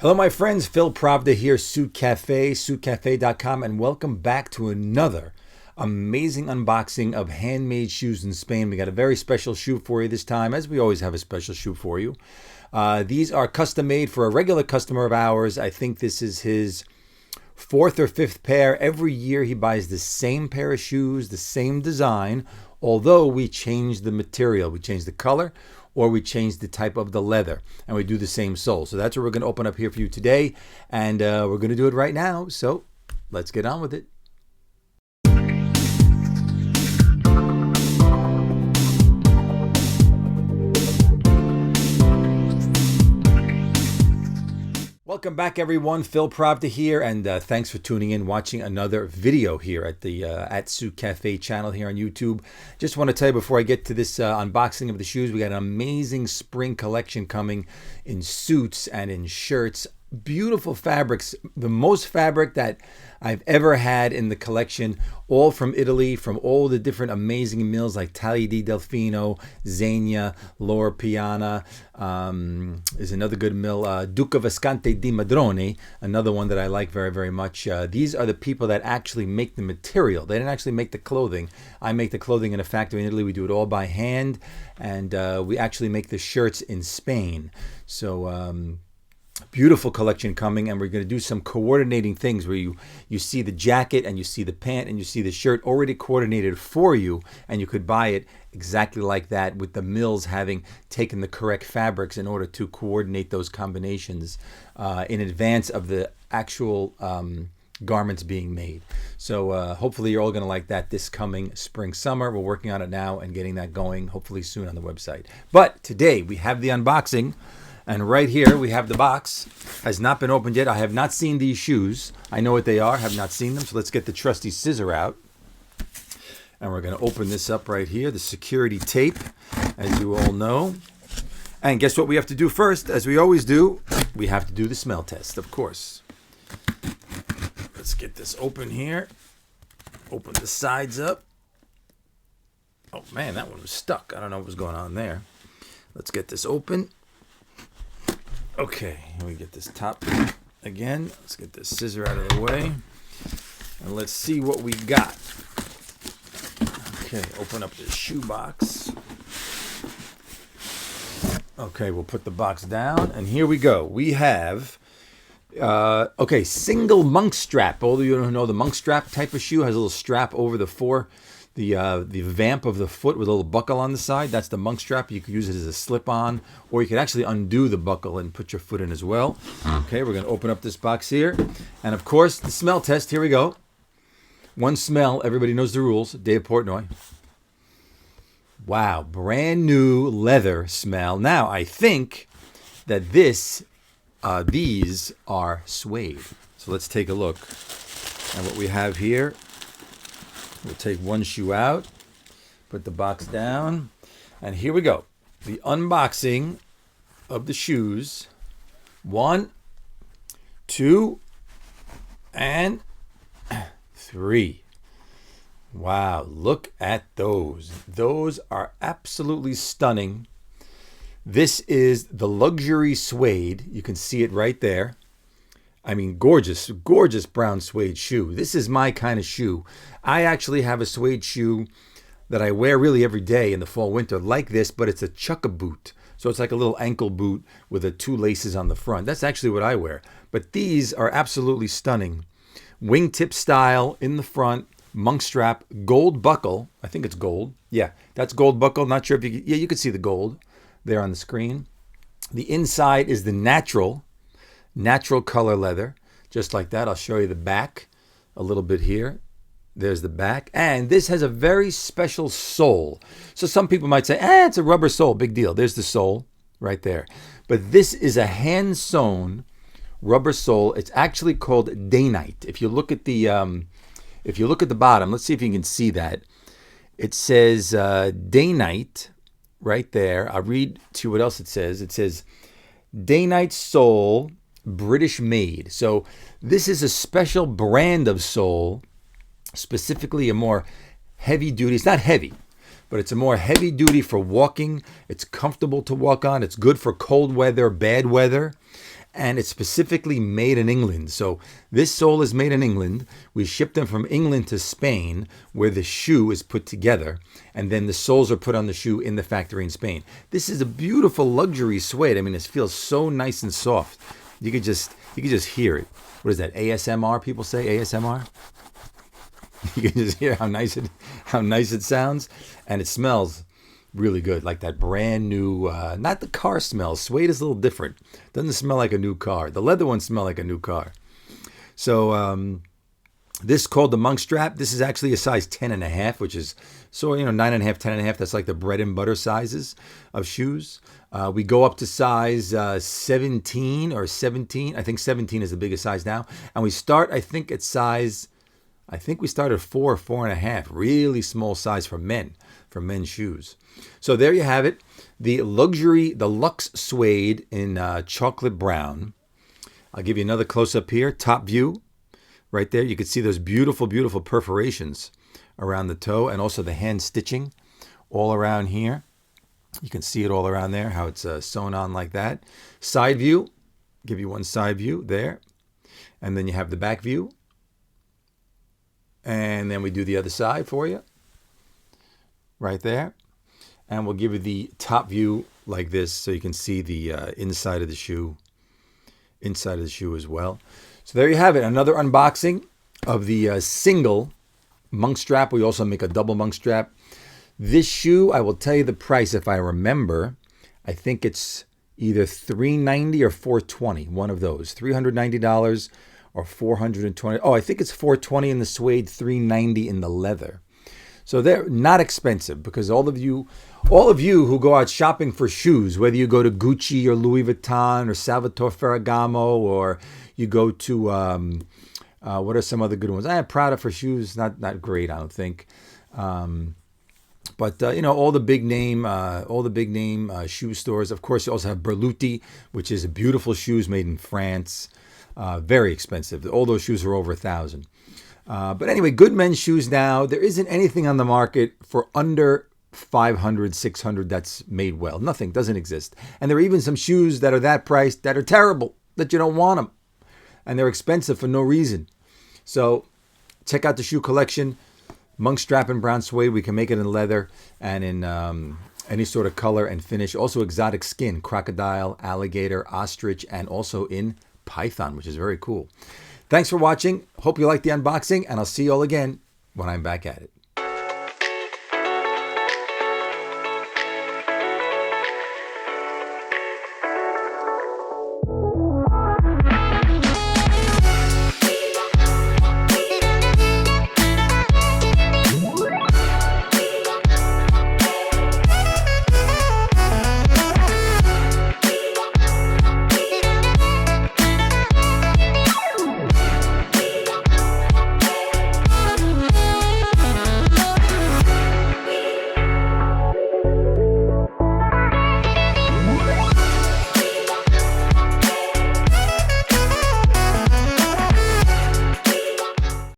Hello, my friends. Phil Pravda here, Suitcafe, suitcafe.com, and welcome back to another amazing unboxing of handmade shoes in Spain. We got a very special shoe for you this time, as we always have a special shoe for you. These are custom made for a regular customer of ours. I think this is his fourth or fifth pair. Every year he buys the same pair of shoes, the same design, although we change the material. We change the color, or we change the type of the leather, and we do the same sole. So that's what we're going to open up here for you today, and we're going to do it right now. So let's get on with it. Welcome back, everyone. Phil Pravda here, and thanks for tuning in, watching another video here at the at Suitcafe channel here on YouTube. Just want to tell you before I get to this unboxing of the shoes, we got an amazing spring collection coming in suits and in shirts. Beautiful fabrics, the most fabric that I've ever had in the collection, all from Italy, from all the different amazing mills like Taglia di Delfino, Zegna, Loro Piana, is another good mill, Duca Visconti di Madrone, another one that I like very, very much. These are the people that actually make the material. They didn't actually make the clothing. I make the clothing in a factory in Italy. We do it all by hand, and we actually make the shirts in Spain. So beautiful collection coming, and we're going to do some coordinating things where you see the jacket and you see the pant and you see the shirt already coordinated for you, and you could buy it exactly like that, with the mills having taken the correct fabrics in order to coordinate those combinations in advance of the actual garments being made. So hopefully you're all going to like that this coming spring summer. We're working on it now and getting that going hopefully soon on the website. But today we have the unboxing. And right here we have the box. Has not been opened yet. I have not seen these shoes. I know what they are, have not seen them. So let's get the trusty scissor out. And we're going to open this up right here. The security tape, as you all know. And guess what we have to do first? As we always do, we have to do the smell test, of course. Let's get this open here. Open the sides up. Oh man, that one was stuck. I don't know what was going on there. Let's get this open. Okay, let me get this top again. Let's get this scissor out of the way. And let's see what we got. Okay, open up this shoe box. Okay, we'll put the box down. And here we go. We have, okay, single monk strap. All of you who know the monk strap type of shoe has a little strap over the the vamp of the foot with a little buckle on the side. That's the monk strap. You could use it as a slip-on, or you could actually undo the buckle and put your foot in as well. Okay, we're going to open up this box here. And of course, the smell test. Here we go. One smell. Everybody knows the rules. Dave Portnoy. Wow, brand new leather smell. Now, I think that these are suede. So let's take a look at what we have here. We'll take one shoe out, put the box down, and here we go. The unboxing of the shoes. 1, 2, and 3. Wow, look at those. Those are absolutely stunning. This is the luxury suede. You can see it right there. I mean, gorgeous, gorgeous brown suede shoe. This is my kind of shoe. I actually have a suede shoe that I wear really every day in the fall, winter, like this, but it's a chukka boot. So it's like a little ankle boot with the 2 laces on the front. That's actually what I wear. But these are absolutely stunning. Wingtip style in the front, monk strap, gold buckle. I think it's gold. Yeah, that's gold buckle. Not sure if you you can see the gold there on the screen. The inside is the natural color leather, just like that. I'll show you the back a little bit here. There's the back. And this has a very special sole. So some people might say, it's a rubber sole, big deal. There's the sole right there. But this is a hand-sewn rubber sole. It's actually called Dainite. If you look at the bottom, let's see if you can see that. It says Dainite right there. I'll read to you what else it says. It says Dainite sole, British made. So this is a special brand of sole, specifically a more heavy duty. It's not heavy, but it's a more heavy duty for walking. It's comfortable to walk on. It's good for cold weather, bad weather. and it's specifically made in England. So this sole is made in England. We ship them from England to Spain, where the shoe is put together, and then the soles are put on the shoe in the factory in Spain. This is a beautiful luxury suede. I mean, it feels so nice and soft. You could just hear it. What is that? ASMR? People say ASMR. You can just hear how nice it sounds, and it smells really good, like that brand new. Not the car smell. Suede is a little different. Doesn't smell like a new car. The leather ones smell like a new car. So this is called the monk strap. This is actually a size 10.5, which is 9.5, 10.5. That's like the bread and butter sizes of shoes. We go up to size 17 or 17. I think 17 is the biggest size now, and we start. I think at 4 or 4.5. Really small size for men, for men's shoes. So there you have it. The Luxe Suede in chocolate brown. I'll give you another close-up here. Top view. Right there, you can see those beautiful, beautiful perforations around the toe, and also the hand stitching all around here. You can see it all around there, how it's sewn on like that. Side view, give you one side view there. And then you have the back view. And then we do the other side for you. Right there. And we'll give you the top view like this, so you can see the inside of the shoe. Inside of the shoe as well. So there you have it. Another unboxing of the single monk strap. We also make a double monk strap. This shoe, I will tell you the price if I remember. I think it's either $390 or $420. One of those. $390 or $420. Oh, I think it's $420 in the suede, $390 in the leather. So they're not expensive, because all of you who go out shopping for shoes, whether you go to Gucci or Louis Vuitton or Salvatore Ferragamo, or you go to what are some other good ones? I have Prada for shoes, not great, I don't think. But all the big name shoe stores. Of course, you also have Berluti, which is beautiful shoes made in France. Very expensive. All those shoes are over $1,000. But anyway, good men's shoes now. There isn't anything on the market for under $500, $600 that's made well. Nothing, doesn't exist. And there are even some shoes that are that priced that are terrible, that you don't want them. And they're expensive for no reason. So check out the shoe collection. Monk strap in brown suede. We can make it in leather and in any sort of color and finish. Also exotic skin, crocodile, alligator, ostrich, and also in python, which is very cool. Thanks for watching. Hope you liked the unboxing, and I'll see you all again when I'm back at it.